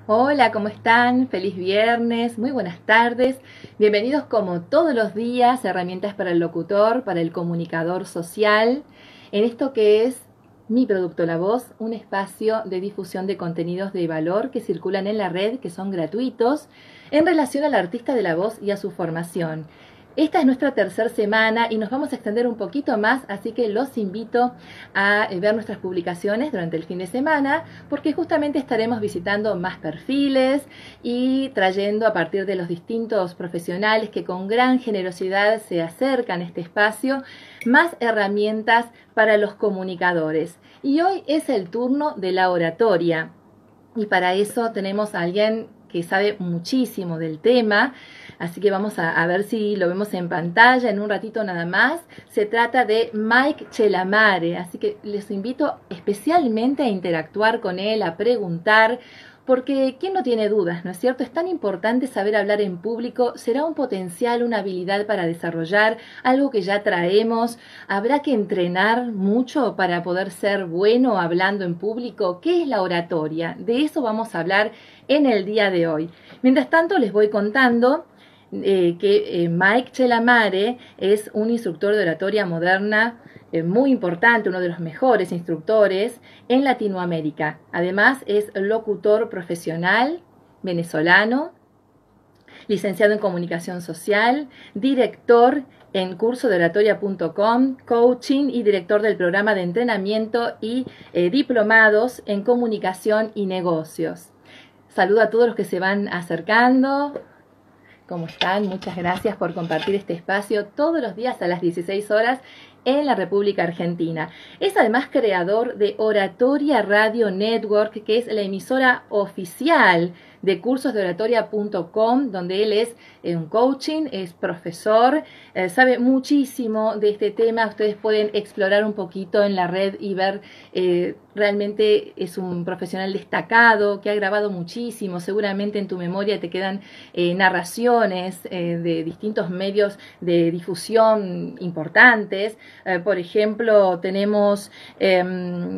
Hola, ¿cómo están? Feliz viernes, muy buenas tardes. Bienvenidos como todos los días a Herramientas para el Locutor, para el Comunicador Social, en esto que es Mi Producto La Voz, un espacio de difusión de contenidos de valor que circulan en la red, que son gratuitos, en relación al artista de la voz y a su formación. Esta es nuestra tercera semana y nos vamos a extender un poquito más, así que los invito a ver nuestras publicaciones durante el fin de semana, porque justamente estaremos visitando más perfiles y trayendo a partir de los distintos profesionales que con gran generosidad se acercan a este espacio, más herramientas para los comunicadores. Y hoy es el turno de la oratoria. Y para eso tenemos a alguien que sabe muchísimo del tema, así que vamos a ver si lo vemos en pantalla en un ratito nada más. Se trata de Mike Chelamare, así que les invito especialmente a interactuar con él, a preguntar, porque ¿quién no tiene dudas, no es cierto? Es tan importante saber hablar en público, será un potencial, una habilidad para desarrollar, algo que ya traemos, habrá que entrenar mucho para poder ser bueno hablando en público. ¿Qué es la oratoria? De eso vamos a hablar en el día de hoy. Mientras tanto les voy contando que Mike Chelamare es un instructor de oratoria moderna muy importante, uno de los mejores instructores en Latinoamérica. Además es locutor profesional venezolano, licenciado en comunicación social, director en cursodeoratoria.com, coaching y director del programa de entrenamiento y diplomados en comunicación y negocios. Saludo a todos los que se van acercando. ¿Cómo están? Muchas gracias por compartir este espacio todos los días a las 16 horas en la República Argentina. Es además creador de Oratoria Radio Network, que es la emisora oficial de cursosdeoratoria.com, donde él es un coaching, es profesor, sabe muchísimo de este tema. Ustedes pueden explorar un poquito en la red y ver, realmente es un profesional destacado que ha grabado muchísimo. Seguramente en tu memoria te quedan narraciones de distintos medios de difusión importantes. Por ejemplo, tenemos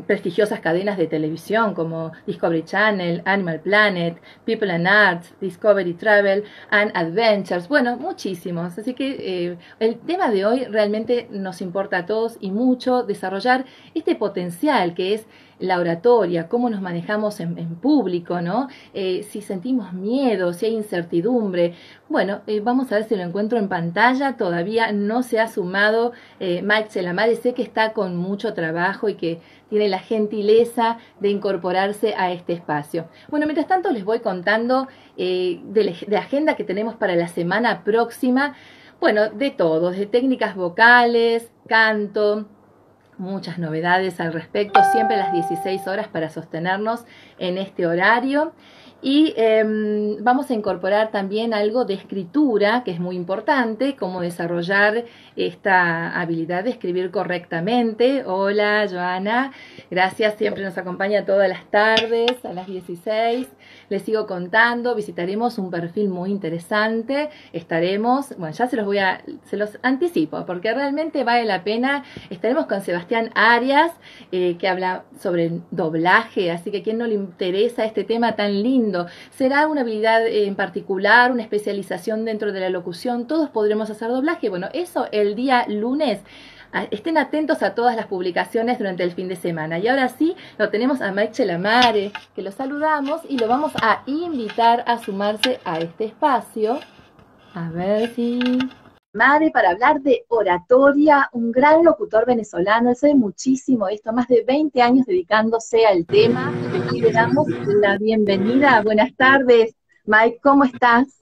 prestigiosas cadenas de televisión como Discovery Channel, Animal Planet, People and Arts, Discovery Travel and Adventures, bueno, muchísimos. Así que el tema de hoy realmente nos importa a todos y mucho desarrollar este potencial que es la oratoria, cómo nos manejamos en público, ¿no? Si sentimos miedo, si hay incertidumbre. Bueno, vamos a ver si lo encuentro en pantalla. Todavía no se ha sumado Mike Chelamare. Sé que está con mucho trabajo y que tiene la gentileza de incorporarse a este espacio. Bueno, mientras tanto les voy contando de la agenda que tenemos para la semana próxima. Bueno, de todo, de técnicas vocales, canto, muchas novedades al respecto, siempre a las 16 horas para sostenernos en este horario. Y vamos a incorporar también algo de escritura, que es muy importante, cómo desarrollar esta habilidad de escribir correctamente. Hola, Joana, gracias, siempre nos acompaña todas las tardes a las 16. Les sigo contando, visitaremos un perfil muy interesante, estaremos, bueno, ya se los anticipo, porque realmente vale la pena. Estaremos con Sebastián Arias, que habla sobre el doblaje, así que a quien no le interesa este tema tan lindo. ¿Será una habilidad en particular, una especialización dentro de la locución? ¿Todos podremos hacer doblaje? Bueno, eso el día lunes. Estén atentos a todas las publicaciones durante el fin de semana. Y ahora sí, lo tenemos a Mike Chelamare, que lo saludamos y lo vamos a invitar a sumarse a este espacio. A ver si... Mare, para hablar de oratoria, un gran locutor venezolano, él sabe muchísimo esto, más de 20 años dedicándose al tema, y le damos la bienvenida. Buenas tardes, Mike, ¿cómo estás?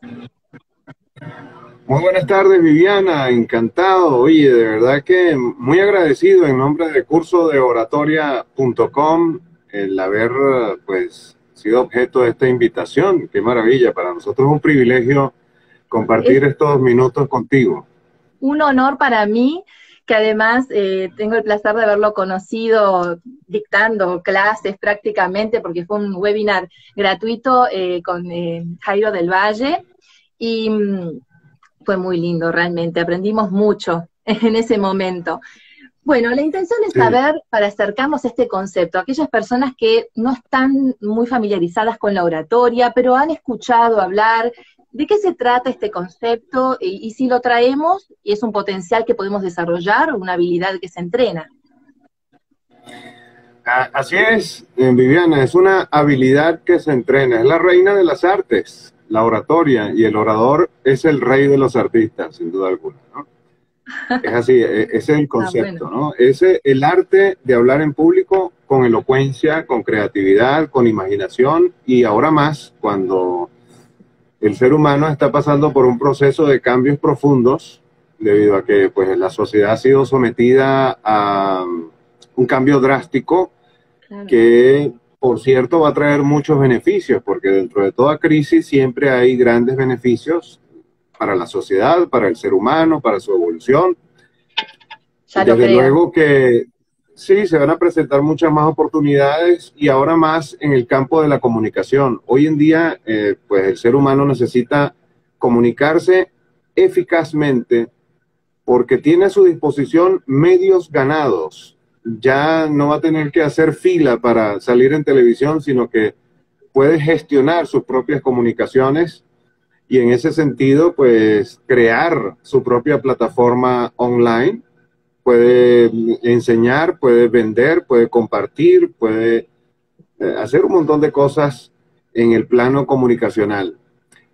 Muy buenas tardes, Viviana, encantado. Oye, de verdad que muy agradecido en nombre de cursodeoratoria.com el haber pues sido objeto de esta invitación. Qué maravilla, para nosotros es un privilegio compartir Es estos minutos contigo. un honor para mí, que además tengo el placer de haberlo conocido dictando clases prácticamente, porque fue un webinar gratuito con Jairo del Valle, y fue muy lindo realmente, aprendimos mucho en ese momento. Bueno, la intención es Sí. saber, para acercarnos a este concepto, aquellas personas que no están muy familiarizadas con la oratoria, pero han escuchado hablar, ¿de qué se trata este concepto? Y si lo traemos, ¿es un potencial que podemos desarrollar o una habilidad que se entrena? Así es, Viviana, es una habilidad que se entrena, es la reina de las artes, la oratoria, y el orador es el rey de los artistas, sin duda alguna, ¿no? Es así, ese es el Ah, bueno, concepto, ¿no? El arte de hablar en público con elocuencia, con creatividad, con imaginación, y ahora más cuando el ser humano está pasando por un proceso de cambios profundos, debido a que pues, la sociedad ha sido sometida a un cambio drástico claro. que, por cierto, va a traer muchos beneficios, porque dentro de toda crisis siempre hay grandes beneficios para la sociedad, para el ser humano, para su evolución. Ya lo Desde creo. luego que sí, se van a presentar muchas más oportunidades y ahora más en el campo de la comunicación. Hoy en día, pues el ser humano necesita comunicarse eficazmente porque tiene a su disposición medios ganados. Ya no va a tener que hacer fila para salir en televisión, sino que puede gestionar sus propias comunicaciones y en ese sentido, pues crear su propia plataforma online. Puede enseñar, puede vender, puede compartir, puede hacer un montón de cosas en el plano comunicacional.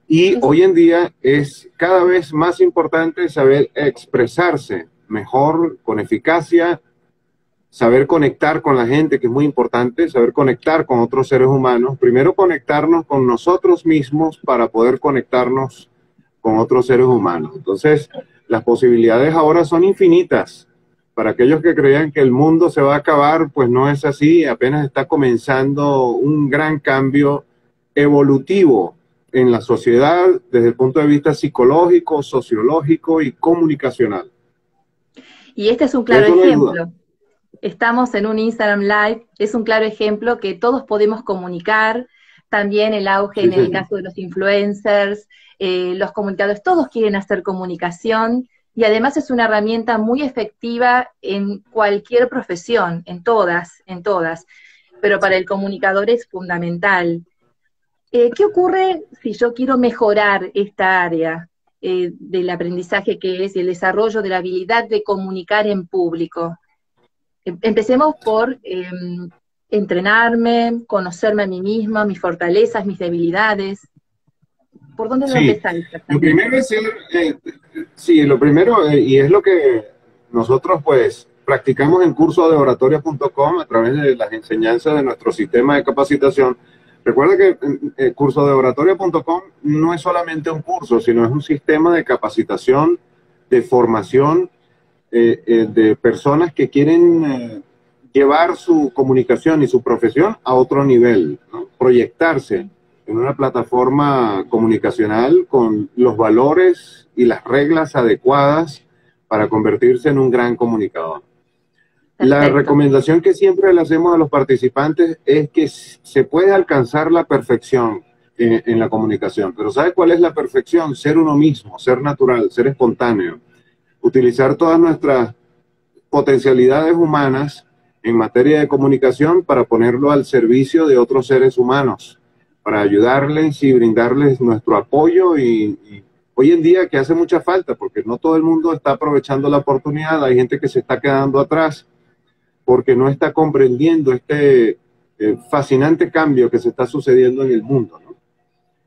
Y Es- hoy en día es cada vez más importante saber expresarse mejor, con eficacia, saber conectar con la gente, que es muy importante, saber conectar con otros seres humanos. Primero conectarnos con nosotros mismos para poder conectarnos con otros seres humanos. Entonces, las posibilidades ahora son infinitas. Para aquellos que creían que el mundo se va a acabar, pues no es así, apenas está comenzando un gran cambio evolutivo en la sociedad desde el punto de vista psicológico, sociológico y comunicacional. y este es un De claro eso no hay duda. ejemplo. Estamos en un Instagram Live, es un claro ejemplo que todos podemos comunicar, también el auge Sí, en el señor. caso de los influencers, los comunicadores, todos quieren hacer comunicación y además es una herramienta muy efectiva en cualquier profesión, en todas, pero para el comunicador es fundamental. ¿Qué ocurre si yo quiero mejorar esta área del aprendizaje que es el desarrollo de la habilidad de comunicar en público? Empecemos por entrenarme, conocerme a mí misma, mis fortalezas, mis debilidades. ¿Por dónde debo Sí, empezar lo exactamente? primero es ser, sí, lo primero, y es lo que nosotros pues practicamos en curso de oratoria.com a través de las enseñanzas de nuestro sistema de capacitación. Recuerda que el curso de oratoria.com no es solamente un curso, sino es un sistema de capacitación, de formación de personas que quieren llevar su comunicación y su profesión a otro nivel, ¿no? Proyectarse en una plataforma comunicacional con los valores y las reglas adecuadas para convertirse en un gran comunicador. La Perfecto. recomendación que siempre le hacemos a los participantes es que se puede alcanzar la perfección en la comunicación, pero ¿sabe cuál es la perfección? Ser uno mismo, ser natural, ser espontáneo, utilizar todas nuestras potencialidades humanas en materia de comunicación para ponerlo al servicio de otros seres humanos, para ayudarles y brindarles nuestro apoyo y hoy en día que hace mucha falta porque no todo el mundo está aprovechando la oportunidad, hay gente que se está quedando atrás porque no está comprendiendo este fascinante cambio que se está sucediendo en el mundo, ¿no?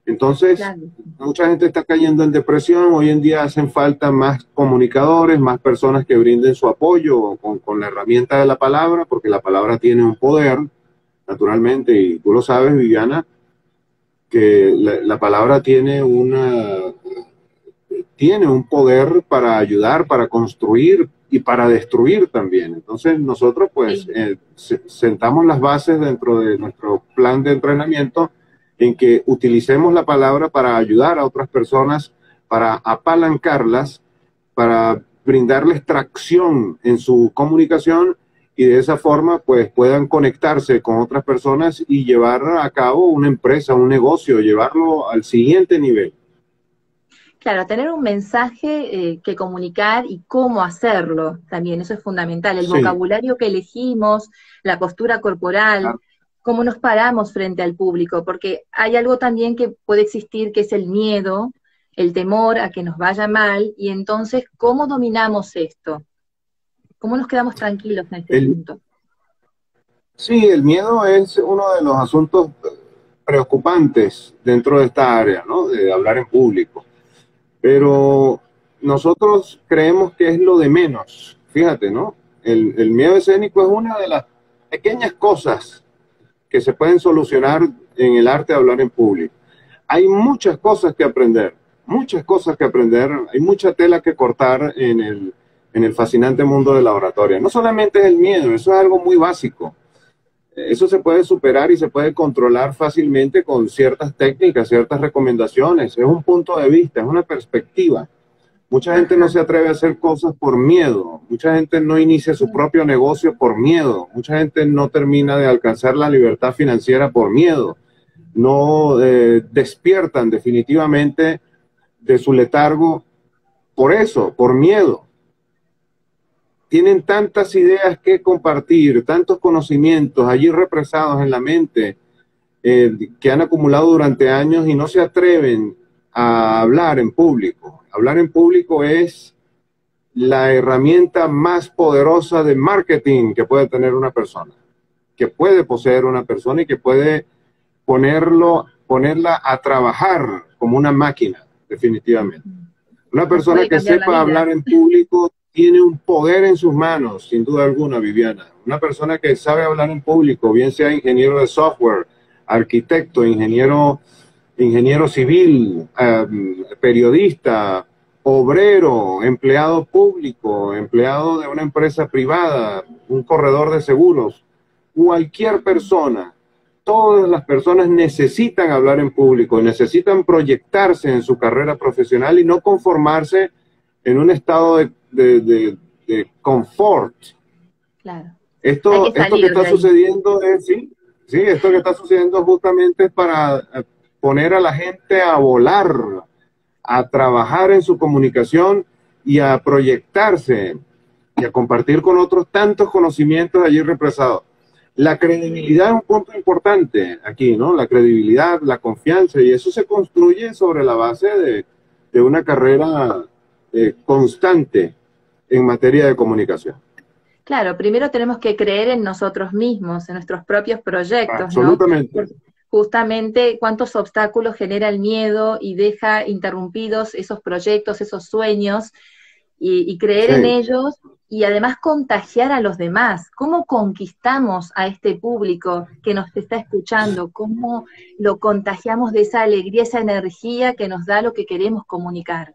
Entonces, Claro. mucha gente está cayendo en depresión. Hoy en día hacen falta más comunicadores, más personas que brinden su apoyo con la herramienta de la palabra, porque la palabra tiene un poder, naturalmente, y tú lo sabes, Viviana, que la palabra tiene un poder para ayudar, para construir y para destruir también. Entonces, nosotros, pues, Sí. sentamos las bases dentro de nuestro plan de entrenamiento en que utilicemos la palabra para ayudar a otras personas, para apalancarlas, para brindarles tracción en su comunicación y de esa forma pues puedan conectarse con otras personas y llevar a cabo una empresa, un negocio, llevarlo al siguiente nivel. Claro, tener un mensaje que comunicar y cómo hacerlo también, eso es fundamental. El Sí, vocabulario que elegimos, la postura corporal, claro. cómo nos paramos frente al público, porque hay algo también que puede existir que es el miedo, el temor a que nos vaya mal, y entonces, ¿cómo dominamos esto? ¿Cómo nos quedamos tranquilos en este El, punto? sí, el miedo es uno de los asuntos preocupantes dentro de esta área, ¿no? De hablar en público. Pero nosotros creemos que es lo de menos. Fíjate, ¿no? El miedo escénico es una de las pequeñas cosas que se pueden solucionar en el arte de hablar en público. Hay muchas cosas que aprender, hay mucha tela que cortar en el fascinante mundo de la oratoria. No solamente es el miedo, eso es algo muy básico. Eso se puede superar y se puede controlar fácilmente con ciertas técnicas, ciertas recomendaciones. Es un punto de vista, es una perspectiva. Mucha gente no Ajá. se atreve a hacer cosas por miedo. Mucha gente no inicia su propio negocio por miedo. Mucha gente no termina de alcanzar la libertad financiera por miedo. No despiertan definitivamente de su letargo por eso, por miedo. Tienen tantas ideas que compartir, tantos conocimientos allí represados en la mente que han acumulado durante años y no se atreven a hablar en público. Hablar en público es la herramienta más poderosa de marketing que puede tener una persona, que puede poseer una persona y que puede ponerla a trabajar como una máquina, definitivamente. Una Nos persona puede que cambiar la sepa vida. hablar en público tiene un poder en sus manos, sin duda alguna, Viviana. Una persona que sabe hablar en público, bien sea ingeniero de software, arquitecto, ingeniero civil, periodista, obrero, empleado público, empleado de una empresa privada, un corredor de seguros, cualquier persona, todas las personas necesitan hablar en público, necesitan proyectarse en su carrera profesional y no conformarse en un estado de confort. Claro. Hay que Esto que salir está de ahí. sucediendo es, sí, sí, esto que está sucediendo justamente es para poner a la gente a volar, a trabajar en su comunicación y a proyectarse y a compartir con otros tantos conocimientos allí represados. La credibilidad es un punto importante aquí, ¿no? La credibilidad, la confianza, y eso se construye sobre la base de una carrera constante en materia de comunicación. Claro, primero tenemos que creer en nosotros mismos, en nuestros propios proyectos, ¿no? Absolutamente. Porque justamente cuántos obstáculos genera el miedo y deja interrumpidos esos proyectos, esos sueños, y creer en Sí. ellos y además contagiar a los demás. ¿Cómo conquistamos a este público que nos está escuchando? ¿Cómo lo contagiamos de esa alegría, esa energía que nos da lo que queremos comunicar?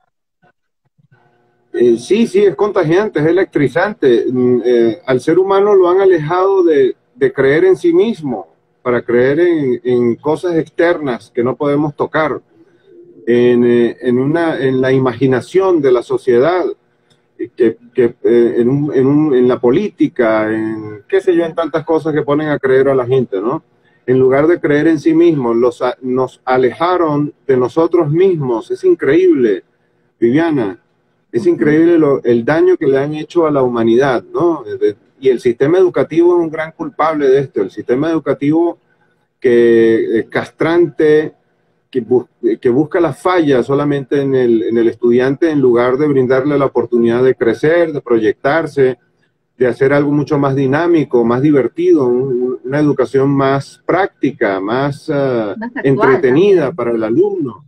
Sí, sí, es contagiante, es electrizante. Al ser humano lo han alejado de creer en sí mismo para creer en cosas externas que no podemos tocar, en la imaginación de la sociedad, en la política, en qué sé yo, en tantas cosas que ponen a creer a la gente, ¿no? En lugar de creer en sí mismos, nos alejaron de nosotros mismos. Es increíble, Viviana. Es increíble el daño que le han hecho a la humanidad, ¿no? Y el sistema educativo es un gran culpable de esto. El sistema educativo que castrante, que busca la falla solamente en el estudiante en lugar de brindarle la oportunidad de crecer, de proyectarse, de hacer algo mucho más dinámico, más divertido, una educación más práctica, más Más actual entretenida también. para el alumno.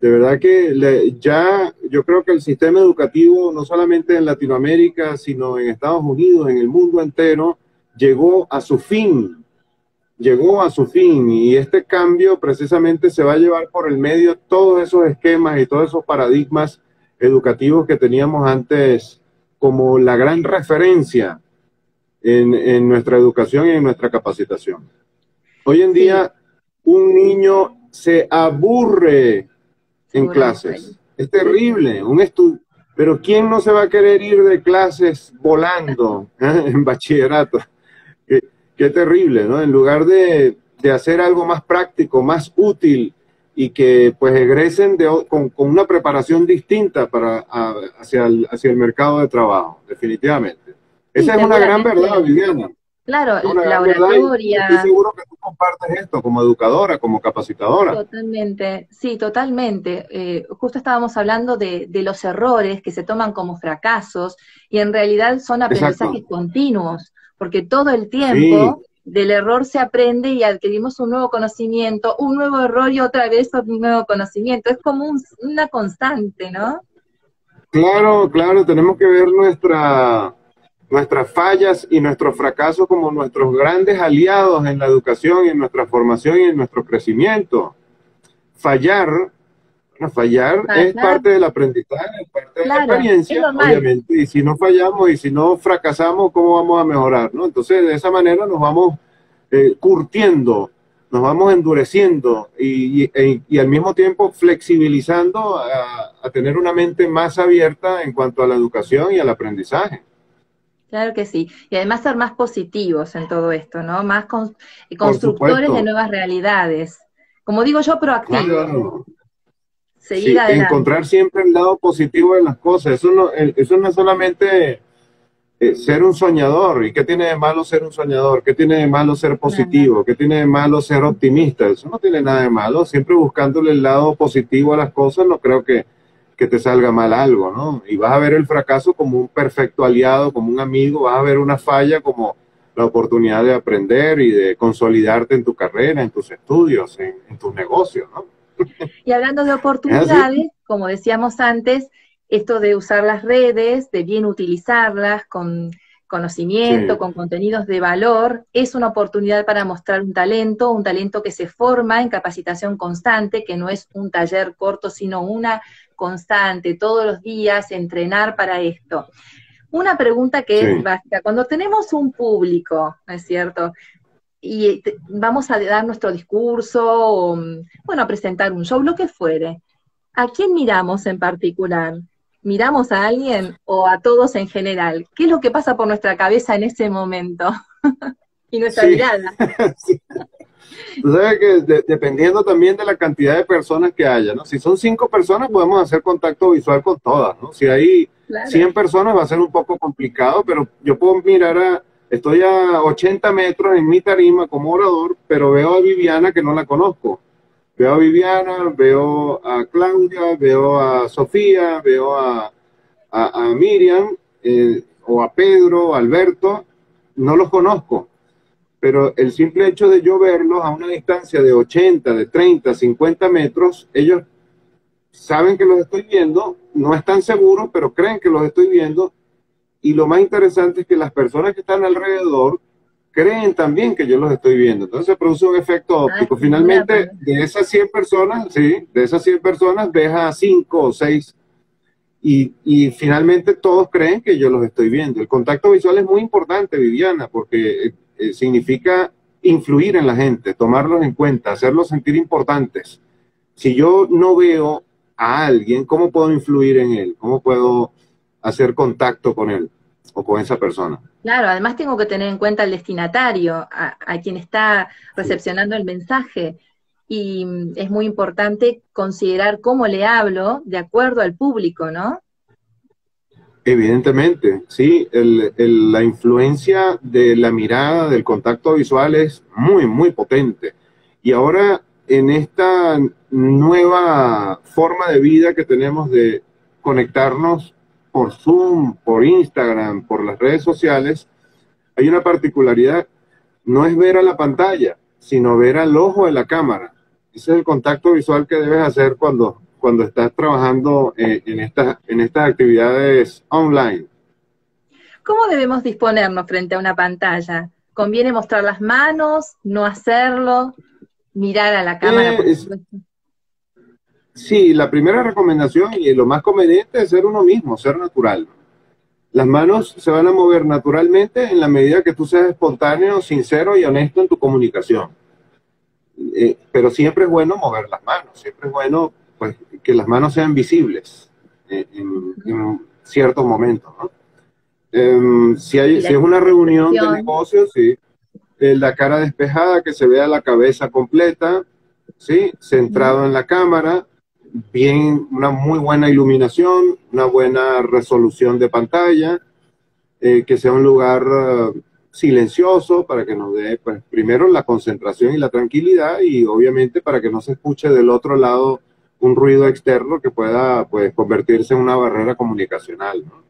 De verdad que ya yo creo que el sistema educativo, no solamente en Latinoamérica, sino en Estados Unidos, en el mundo entero, llegó a su fin, llegó a su fin, y este cambio precisamente se va a llevar por el medio todos esos esquemas y todos esos paradigmas educativos que teníamos antes como la gran referencia en nuestra educación y en nuestra capacitación. Hoy en Sí, día un niño se aburre se en aburre de la escuela. clases. Es terrible, pero ¿quién no se va a querer ir de clases volando en bachillerato? Qué, qué terrible, ¿no? En lugar de hacer algo más práctico, más útil, y que pues egresen con una preparación distinta hacia el mercado de trabajo, definitivamente. Sí, Esa es una gran verdad, seguramente. Viviana. Claro, Es una la gran verdad y estoy oratoria. seguro que tú compartes esto como educadora, como capacitadora. Totalmente, sí, totalmente. Justo estábamos hablando de los errores que se toman como fracasos y en realidad son Exacto. aprendizajes continuos, porque todo el Sí, tiempo del error se aprende y adquirimos un nuevo conocimiento, un nuevo error y otra vez un nuevo conocimiento. Es como una constante, ¿no? claro, claro, tenemos que ver nuestras fallas y nuestros fracasos como nuestros grandes aliados en la educación y en nuestra formación y en nuestro crecimiento. Fallar, bueno, fallar es Fallar, parte del aprendizaje, es parte de la claro, es experiencia, normal. obviamente, y si no fallamos y si no fracasamos, ¿cómo vamos a mejorar? ¿No? Entonces, de esa manera nos vamos curtiendo, nos vamos endureciendo y al mismo tiempo flexibilizando a tener una mente más abierta en cuanto a la educación y al aprendizaje. Claro que sí. Y además ser más positivos en todo esto, ¿no? Más Por constructores de supuesto, nuevas realidades. Como digo yo, proactivos. claro. Seguir Sí, adelante. encontrar siempre el lado positivo de las cosas. Eso no es solamente ser un soñador. ¿Y qué tiene de malo ser un soñador? ¿Qué tiene de malo ser Nada. positivo? ¿Qué tiene de malo ser optimista? Eso no tiene nada de malo. Siempre buscándole el lado positivo a las cosas, no creo que te salga mal algo, ¿no? Y vas a ver el fracaso como un perfecto aliado, como un amigo, vas a ver una falla como la oportunidad de aprender y de consolidarte en tu carrera, en tus estudios, en tus negocios, ¿no? Y hablando de ¿Es así? oportunidades, como decíamos antes, esto de usar las redes, de bien utilizarlas con Sí, conocimiento, con contenidos de valor, es una oportunidad para mostrar un talento que se forma en capacitación constante, que no es un taller corto, sino una constante, todos los días, entrenar para esto. Una pregunta que es sí. básica, cuando tenemos un público, ¿no es cierto? Y vamos a dar nuestro discurso, o, bueno, a presentar un show, lo que fuere. ¿A quién miramos en particular? ¿Miramos a alguien o a todos en general? ¿Qué es lo que pasa por nuestra cabeza en ese momento? Y nuestra Sí, mirada. sí. Tú sabes que dependiendo también de la cantidad de personas que haya, ¿no? Si son 5 personas, podemos hacer contacto visual con todas, ¿no? Si hay Claro. 100 personas, va a ser un poco complicado, pero yo puedo estoy a 80 metros en mi tarima como orador, pero veo a Viviana que no la conozco. Veo a Viviana, veo a Claudia, veo a Sofía, veo a Miriam, o a Pedro, a Alberto, no los conozco, pero el simple hecho de yo verlos a una distancia de 80, de 30, 50 metros, ellos saben que los estoy viendo, no están seguros, pero creen que los estoy viendo, y lo más interesante es que las personas que están alrededor creen también que yo los estoy viendo. Entonces se produce un efecto Ah, óptico. genial. Finalmente, de esas 100 personas, sí, de esas 100 personas ves a 5 o 6 y finalmente todos creen que yo los estoy viendo. El contacto visual es muy importante, Viviana, porque significa influir en la gente, tomarlos en cuenta, hacerlos sentir importantes. Si yo no veo a alguien, ¿cómo puedo influir en él? ¿Cómo puedo hacer contacto con él o con esa persona? Claro, además tengo que tener en cuenta al destinatario, a quien está Sí. recepcionando el mensaje. Y es muy importante considerar cómo le hablo de acuerdo al público, ¿no? Evidentemente, sí, la influencia de la mirada, del contacto visual es muy, muy potente. Y ahora, en esta nueva forma de vida que tenemos de conectarnos por Zoom, por Instagram, por las redes sociales, hay una particularidad, no es ver a la pantalla, sino ver al ojo de la cámara. Ese es el contacto visual que debes hacer cuando estás trabajando en estas actividades online. ¿Cómo debemos disponernos frente a una pantalla? ¿Conviene mostrar las manos, no hacerlo, mirar a la cámara, por Es, supuesto? sí, la primera recomendación y lo más conveniente es ser uno mismo, ser natural. Las manos se van a mover naturalmente en la medida que tú seas espontáneo, sincero y honesto en tu comunicación. Pero siempre es bueno mover las manos, siempre es bueno pues, que las manos sean visibles Ujú. en ciertos momentos, ¿no? Y la Si es una reunión de expresión, negocios, sí, la cara despejada, que se vea la cabeza completa, ¿sí? Centrado en la cámara, bien, una muy buena iluminación, una buena resolución de pantalla, que sea un lugar silencioso para que nos dé, pues, primero la concentración y la tranquilidad y obviamente para que no se escuche del otro lado un ruido externo que pueda, pues, convertirse en una barrera comunicacional, ¿no?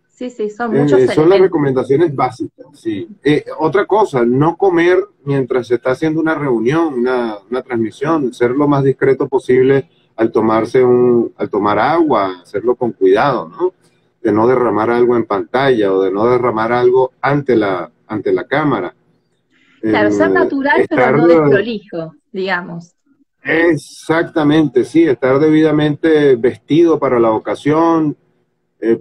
Sí, sí, son muchos Son las elementos. recomendaciones básicas, sí. Otra cosa, no comer mientras se está haciendo una reunión, una transmisión, ser lo más discreto posible al tomar agua, hacerlo con cuidado, ¿no? De no derramar algo en pantalla o de no derramar algo ante la cámara. Claro, ser natural, pero Estar no desprolijo, digamos. exactamente, sí, estar debidamente vestido para la ocasión, Claro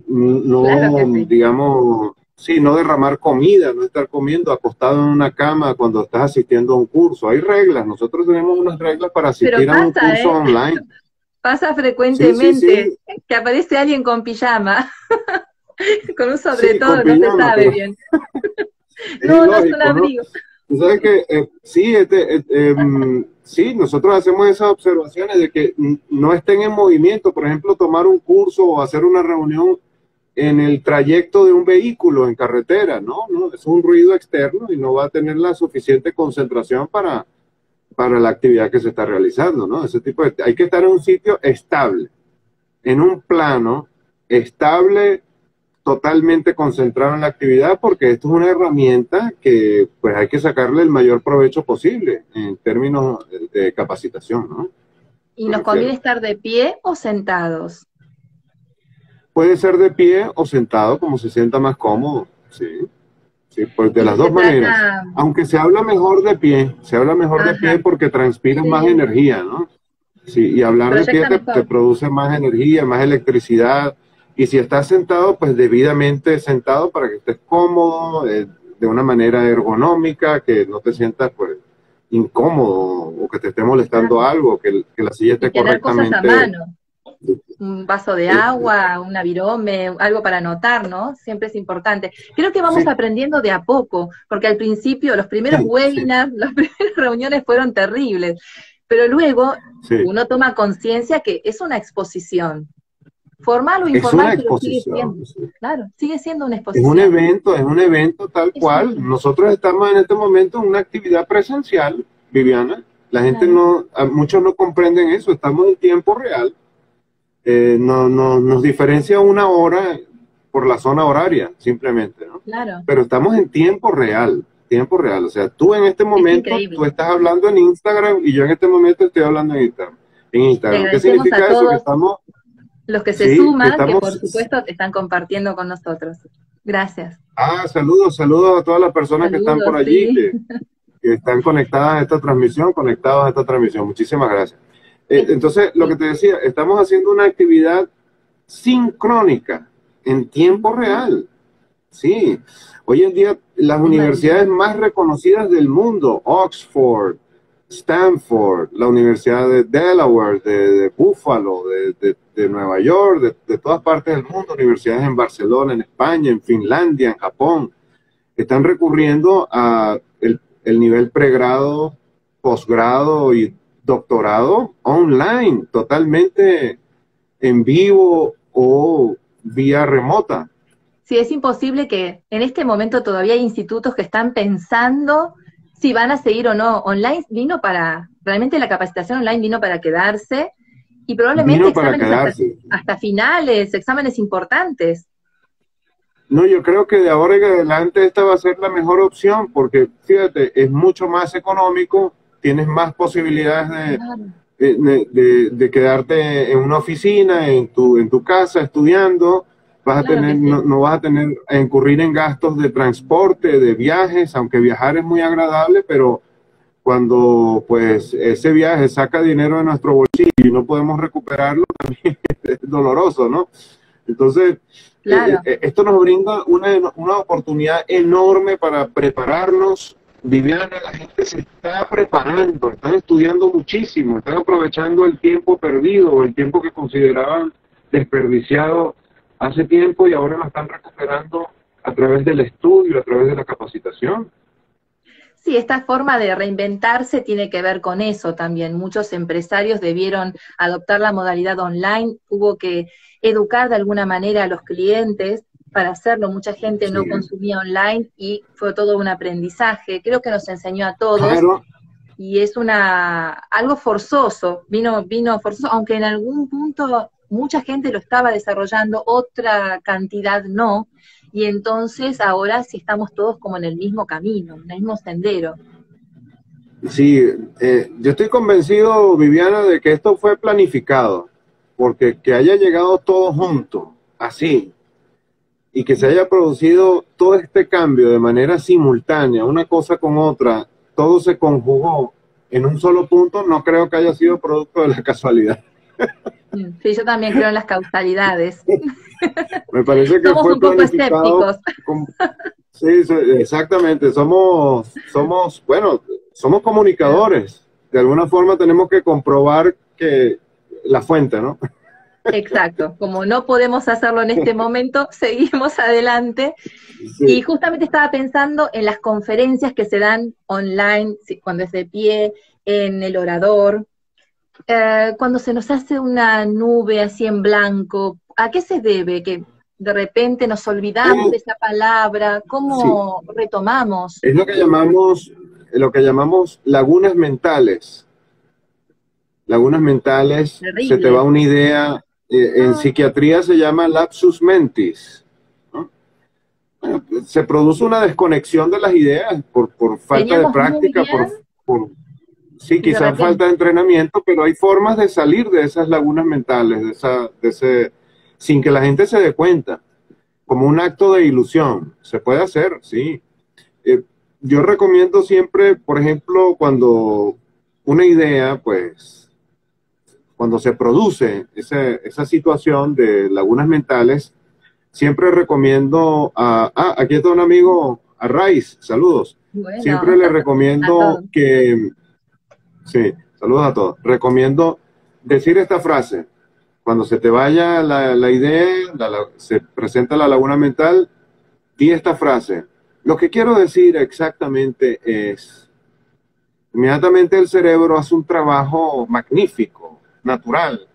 no, que sí. digamos, sí, no derramar comida, no estar comiendo acostado en una cama cuando estás asistiendo a un curso. Hay reglas, nosotros tenemos unas reglas para Pero asistir a un pasa, curso ¿eh? online. Pasa Sí, sí, frecuentemente sí, que aparece alguien con pijama, con un sobre sí, con todo, no se pijama, sabe pero bien. es No, no es un ilógico, ¿no? abrigo. Tú sabes que sí, sí, nosotros hacemos esas observaciones de que no estén en movimiento, por ejemplo, tomar un curso o hacer una reunión en el trayecto de un vehículo en carretera, ¿no? No, es un ruido externo y no va a tener la suficiente concentración para la actividad que se está realizando, ¿no? Ese tipo de, hay que estar en un sitio estable, en un plano estable, totalmente concentrado en la actividad, porque esto es una herramienta que pues hay que sacarle el mayor provecho posible en términos de capacitación, ¿no? ¿Y Me nos conviene refiero. estar de pie o sentados? Puede ser de pie o sentado, como se sienta más cómodo, sí. Sí, pues de Y si las se dos maneras. trata, Aunque se habla mejor de pie, se habla mejor de pie ajá, porque transpiras más sí, energía, ¿no? Sí, y hablar de pie proyecta te mejor. produce más energía, más electricidad. Y si estás sentado, pues debidamente sentado para que estés cómodo, de una manera ergonómica, que no te sientas pues incómodo o que te esté molestando Claro. algo, que la silla Y esté tener cosas a correctamente. mano, un vaso de eh, agua, una virome, algo para anotar, ¿no? Siempre es importante. Creo que vamos sí, aprendiendo de a poco, porque al principio los primeros sí, sí, webinars, las primeras reuniones fueron terribles, pero luego sí. uno toma conciencia que es una exposición, formal o Es informal, una pero sigue siendo. exposición. Sí. Claro, sigue siendo una exposición. Es un evento tal Es un cual. evento, Nosotros estamos en este momento en una actividad presencial, Viviana. La gente claro, no, muchos no comprenden eso. Estamos en tiempo real. Nos diferencia una hora por la zona horaria, simplemente, ¿no? claro. Pero estamos en tiempo real, tiempo real. O sea, tú en este Es momento, tú increíble. estás hablando en Instagram y yo en este momento estoy hablando en Instagram. En Te Instagram. ¿Qué agradecemos a significa eso? Que todos estamos, los que se sí, que suman, que por estamos. supuesto están compartiendo con nosotros. Gracias. Saludos, saludos a todas las personas que están por Saludos, allí, sí. que están conectadas a esta transmisión, conectados a esta transmisión. Muchísimas gracias. Entonces, lo que Sí. te decía, estamos haciendo una actividad sincrónica, en tiempo real. Sí, hoy en día las Es universidades maravilloso. más reconocidas del mundo, Oxford, Stanford, la Universidad de Delaware, de Buffalo, de Nueva York, de todas partes del mundo, universidades en Barcelona, en España, en Finlandia, en Japón, están recurriendo a el nivel pregrado, posgrado y doctorado online, totalmente en vivo o vía remota. Sí, es imposible que en este momento todavía hay institutos que están pensando si van a seguir o no. Online vino para, realmente la capacitación online vino para quedarse y probablemente Vino para exámenes quedarse. hasta finales, exámenes importantes. No, yo creo que de ahora en adelante esta va a ser la mejor opción porque, fíjate, es mucho más económico, tienes más posibilidades Claro, de quedarte en una oficina, en tu casa, estudiando, vas a claro tener, que no, sí. no vas a tener a incurrir en gastos de transporte, de viajes, aunque viajar es muy agradable, pero cuando pues ese viaje saca dinero de nuestro bolsillo y no podemos recuperarlo, también es doloroso, ¿no? Entonces, Claro. esto nos brinda una oportunidad enorme para prepararnos. Viviana, la gente se está preparando, están estudiando muchísimo, están aprovechando el tiempo perdido, el tiempo que consideraban desperdiciado hace tiempo y ahora lo están recuperando a través del estudio, a través de la capacitación. Sí, esta forma de reinventarse tiene que ver con eso también. Muchos empresarios debieron adoptar la modalidad online, hubo que educar de alguna manera a los clientes para hacerlo. Mucha gente Sí, no consumía online y fue todo un aprendizaje. Creo que nos enseñó a todos claro. y es algo forzoso, vino forzoso, aunque en algún punto mucha gente lo estaba desarrollando, otra cantidad no, y entonces ahora sí estamos todos como en el mismo camino, en el mismo sendero. Sí, yo estoy convencido, Viviana, de que esto fue planificado, porque que haya llegado todo junto, así, y que se haya producido todo este cambio de manera simultánea, una cosa con otra, todo se conjugó en un solo punto, no creo que haya sido producto de la casualidad. Sí, yo también creo en las causalidades. Me parece que Somos fue un poco planificado. escépticos. con- sí, sí, exactamente. Bueno, somos comunicadores. De alguna forma tenemos que comprobar que la fuente, ¿no? Exacto, como no podemos hacerlo en este momento, seguimos adelante. Y Sí. justamente estaba pensando en las conferencias que se dan online, cuando es de pie, en el orador, cuando se nos hace una nube así en blanco. ¿A qué se debe que de repente nos olvidamos de Eh, esa palabra? sí, ¿Cómo retomamos? es lo que llamamos lagunas mentales. Lagunas mentales, se te va Terrible. una idea. En Ah, psiquiatría se llama lapsus mentis, ¿no? Se produce una desconexión de las ideas por falta de veníamos muy práctica, bien por sí, y de quizás repente, falta de entrenamiento, pero hay formas de salir de esas lagunas mentales, sin que la gente se dé cuenta, como un acto de ilusión. Se puede hacer, sí. Eh, yo recomiendo siempre, por ejemplo, cuando una idea, pues, cuando se produce esa situación de lagunas mentales, siempre recomiendo aquí está un amigo, a Raiz, saludos. Siempre bueno, le a recomiendo todos. que, sí, saludos a todos. Recomiendo decir esta frase. Cuando se te vaya la idea, se presenta la laguna mental, di esta frase. Lo que quiero decir exactamente es, inmediatamente el cerebro hace un trabajo magnífico, natural,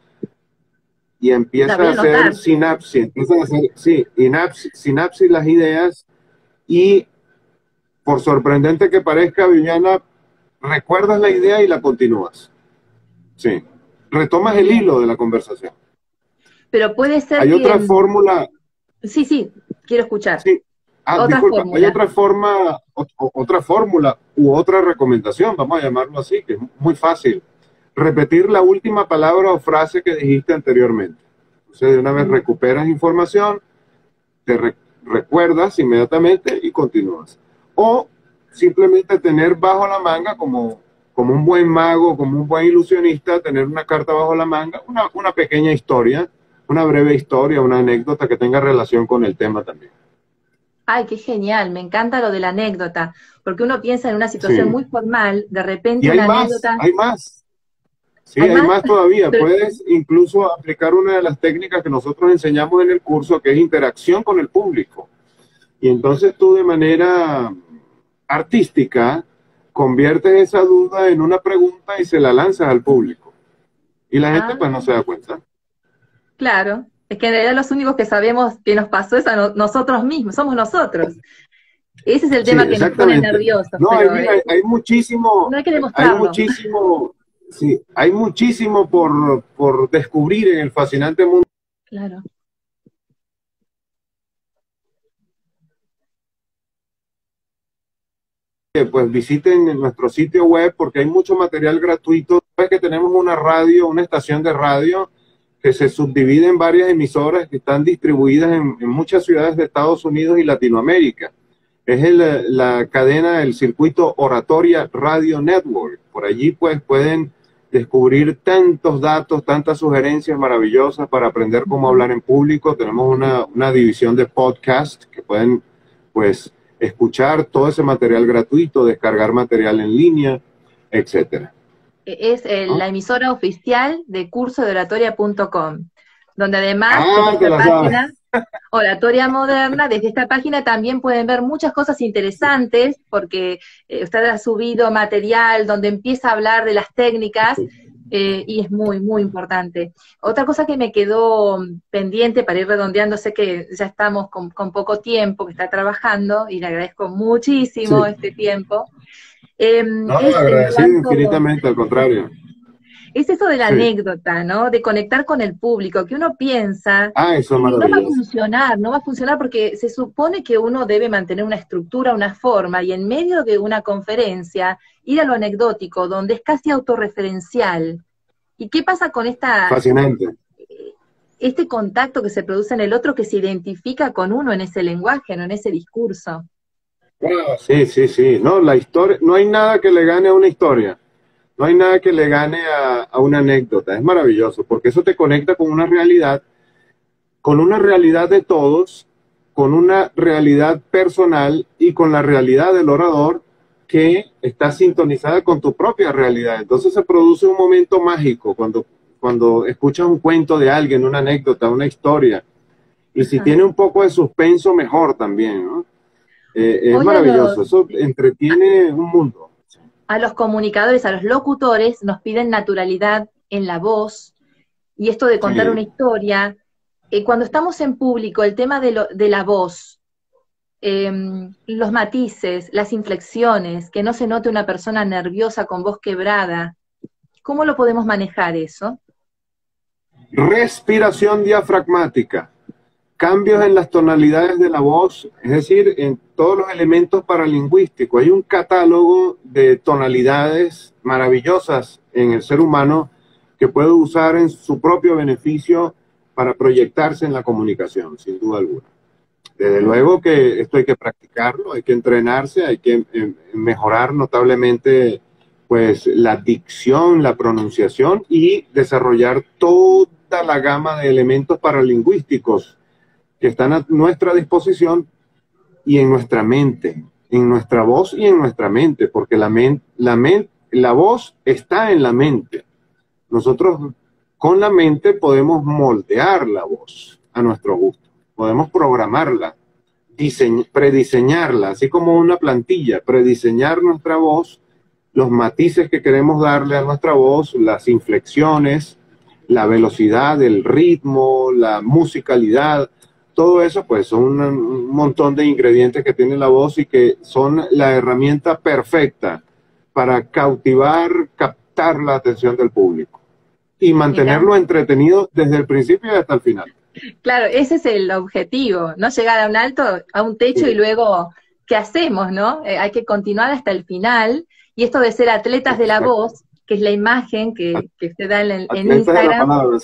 y La empieza voy a a hacer anotar. sinapsis, empiezan a hacer, sí, sinapsis las ideas y, por sorprendente que parezca, Viviana, recuerdas la idea y la continúas. Sí, retomas el Bien. hilo de la conversación. Pero puede ser Hay que, otra fórmula, sí, sí, quiero escuchar. sí, Otra disculpa, hay fórmula. otra fórmula u otra recomendación, vamos a llamarlo así, que es muy fácil. Repetir la última palabra o frase que dijiste anteriormente. Entonces, de una vez Uh, recuperas información, recuerdas inmediatamente y continúas. O simplemente tener bajo la manga, como un buen mago, como un buen ilusionista, tener una carta bajo la manga, una pequeña historia, una breve historia, una anécdota que tenga relación con el tema también. Ay, qué genial, me encanta lo de la anécdota, porque uno piensa en una situación Sí. muy formal, de repente Y una anécdota, hay más. Sí, ¿hay hay más? más todavía. Pero, Puedes incluso aplicar una de las técnicas que nosotros enseñamos en el curso, que es interacción con el público. Y entonces tú de manera artística conviertes esa duda en una pregunta y se la lanzas al público. Y la gente ah, pues no se da cuenta. claro, es que en realidad los únicos que sabemos que nos pasó es a nosotros mismos, somos nosotros. Ese es el Sí, tema que nos pone exactamente. nerviosos, No, pero hay muchísimo, no hay que hay demostrarlo. muchísimo, sí, hay muchísimo por descubrir en el fascinante mundo. Claro. Pues visiten nuestro sitio web porque hay mucho material gratuito. Sabes que tenemos una radio, una estación de radio que se subdivide en varias emisoras que están distribuidas en muchas ciudades de Estados Unidos y Latinoamérica. Es la cadena del circuito Oratoria Radio Network. Por allí pues pueden descubrir tantos datos, tantas sugerencias maravillosas para aprender cómo Ujú. hablar en público. Tenemos una división de podcast que pueden pues escuchar todo ese material gratuito, descargar material en línea, etcétera. Es ¿No? la emisora oficial de cursodeoratoria.com, donde además en Ah, te esta la página sabes. Oratoria Moderna. Desde esta página también pueden ver muchas cosas interesantes, porque usted ha subido material donde empieza a hablar de las técnicas, y es muy, muy importante. Otra cosa que me quedó pendiente para ir redondeando, sé que ya estamos con poco tiempo, que está trabajando, y le agradezco muchísimo Sí. este tiempo, No, es en agradecido cuanto infinitamente, al contrario. es eso de la Sí. anécdota, ¿no? De conectar con el público, que uno piensa, Ah, eso es no va a maravilloso. funcionar, no va a funcionar porque se supone que uno debe mantener una estructura, una forma, y en medio de una conferencia, ir a lo anecdótico, donde es casi autorreferencial. ¿Y qué pasa con Fascinante. este contacto que se produce en el otro que se identifica con uno en ese lenguaje, no en ese discurso? Sí, sí, sí. No, la historia, no hay nada que le gane a una historia. No hay nada que le gane a una anécdota. Es maravilloso, porque eso te conecta con una realidad de todos, con una realidad personal y con la realidad del orador que está sintonizada con tu propia realidad. Entonces se produce un momento mágico cuando escuchas un cuento de alguien, una anécdota, una historia. Y si Ajá. tiene un poco de suspenso, mejor también, ¿no? Es Hoy maravilloso, eso entretiene un mundo. a los comunicadores, a los locutores, nos piden naturalidad en la voz, y esto de contar una Sí. historia. Cuando estamos en público, el tema de la voz, los matices, las inflexiones, que no se note una persona nerviosa con voz quebrada, ¿cómo lo podemos manejar eso? Respiración diafragmática, cambios en las tonalidades de la voz, es decir, en todos los elementos paralingüísticos. Hay un catálogo de tonalidades maravillosas en el ser humano que puede usar en su propio beneficio para proyectarse en la comunicación, sin duda alguna. Desde Ah, luego que esto hay que practicarlo, hay que entrenarse, hay que mejorar notablemente pues la dicción, la pronunciación y desarrollar toda la gama de elementos paralingüísticos que están a nuestra disposición y en nuestra mente, en nuestra voz y en nuestra mente, porque la voz está en la mente. Nosotros con la mente podemos moldear la voz a nuestro gusto, podemos programarla, prediseñarla, así como una plantilla, prediseñar nuestra voz, los matices que queremos darle a nuestra voz, las inflexiones, la velocidad, el ritmo, la musicalidad, todo eso pues son un montón de ingredientes que tiene la voz y que son la herramienta perfecta para cautivar, captar la atención del público y mira, mantenerlo entretenido desde el principio y hasta el final. claro, ese es el objetivo, no llegar a un alto, a un techo y Sí, luego, ¿qué hacemos, no? Hay que continuar hasta el final, y esto de ser atletas de la exacto. voz, que es la imagen que usted da en Atleta de la Instagram, palabra.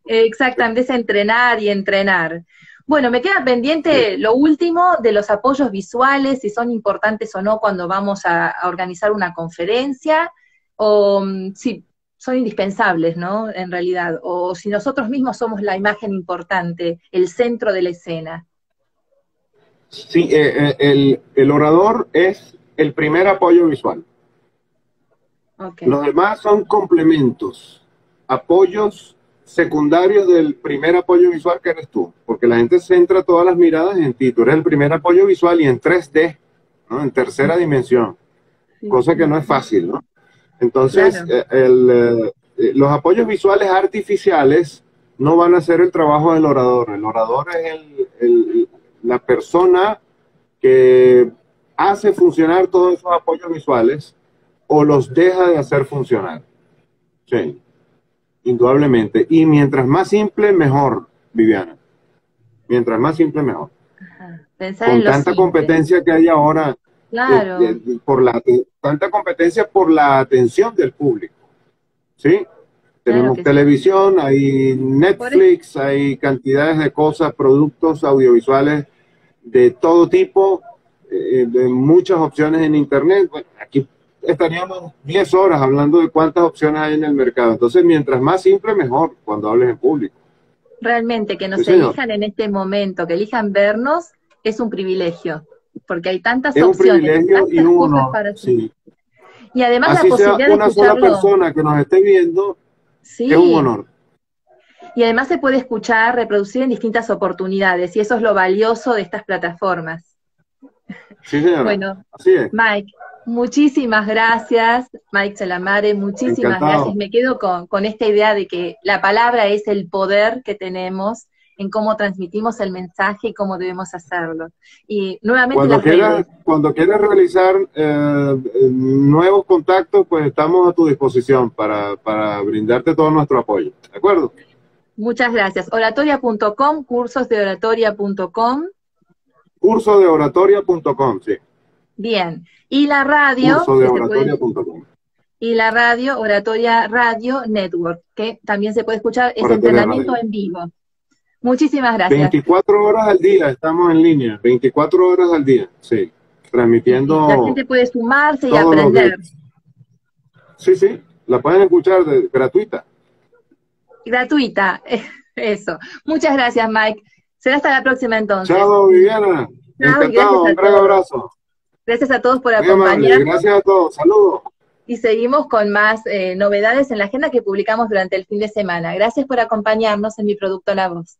exactamente, es entrenar y entrenar. Bueno, me queda Sí. pendiente lo último de los apoyos visuales, si son importantes o no cuando vamos a organizar una conferencia, o si son indispensables, ¿no? En realidad, o si nosotros mismos somos la imagen importante, el centro de la escena. Sí, el orador es el primer apoyo visual. Ok, Los demás son complementos, apoyos secundarios del primer apoyo visual que eres tú, porque la gente centra todas las miradas en ti. Tú eres el primer apoyo visual y en 3D, ¿no? En tercera dimensión, sí, cosa que sí, no es fácil, ¿no? Entonces, claro. los apoyos visuales artificiales no van a hacer el trabajo del orador. El orador es la persona que hace funcionar todos esos apoyos visuales o los deja de hacer funcionar. Sí, indudablemente. Y mientras más simple, mejor, Viviana. Mientras más simple, mejor. Ajá. Pensar en Con lo tanta simple, competencia que hay ahora, claro, tanta competencia por la atención del público. ¿Sí? claro Tenemos que sí. televisión, hay Por eso, Netflix, hay cantidades de cosas, productos audiovisuales de todo tipo, de muchas opciones en Internet. Bueno, aquí estaríamos 10 horas hablando de cuántas opciones hay en el mercado. Entonces, mientras más simple, mejor cuando hables en público. realmente que Sí, nos señor. elijan en este momento, que elijan vernos, es un privilegio, porque hay tantas Es un opciones y privilegio y tantas un cosas honor, para hacer. sí. Y además la Así sea posibilidad de una sola escucharlo, persona que nos esté viendo, es un sí, honor. Y además se puede escuchar, reproducir en distintas oportunidades, y eso es lo valioso de estas plataformas. Sí, señora, Bueno, así es. Mike, muchísimas gracias, Mike Chelamare, muchísimas gracias. Encantado. Me quedo con esta idea de que la palabra es el poder que tenemos en cómo transmitimos el mensaje y cómo debemos hacerlo. Y nuevamente las redes. Cuando quieras realizar nuevos contactos, pues estamos a tu disposición para brindarte todo nuestro apoyo. ¿De acuerdo? Muchas gracias. Oratoria.com, cursosdeoratoria.com. Cursodeoratoria.com, sí. Bien. Y la radio, Cursodeoratoria.com. y la radio, Oratoria Radio Network, que también se puede escuchar, es Oratoria entrenamiento Radio. en vivo. Muchísimas gracias. 24 horas al día estamos en línea, 24 horas al día, sí, transmitiendo. La gente puede sumarse y aprender. Sí, sí, la pueden escuchar gratuita. Gratuita, eso. Muchas gracias, Mike. Será hasta la próxima entonces. Chao, Viviana. Encantado, un gran abrazo. Gracias a todos por Muy acompañarnos. amable. Gracias a todos, saludos. Y seguimos con más novedades en la agenda que publicamos durante el fin de semana. Gracias por acompañarnos en Mi Producto La Voz.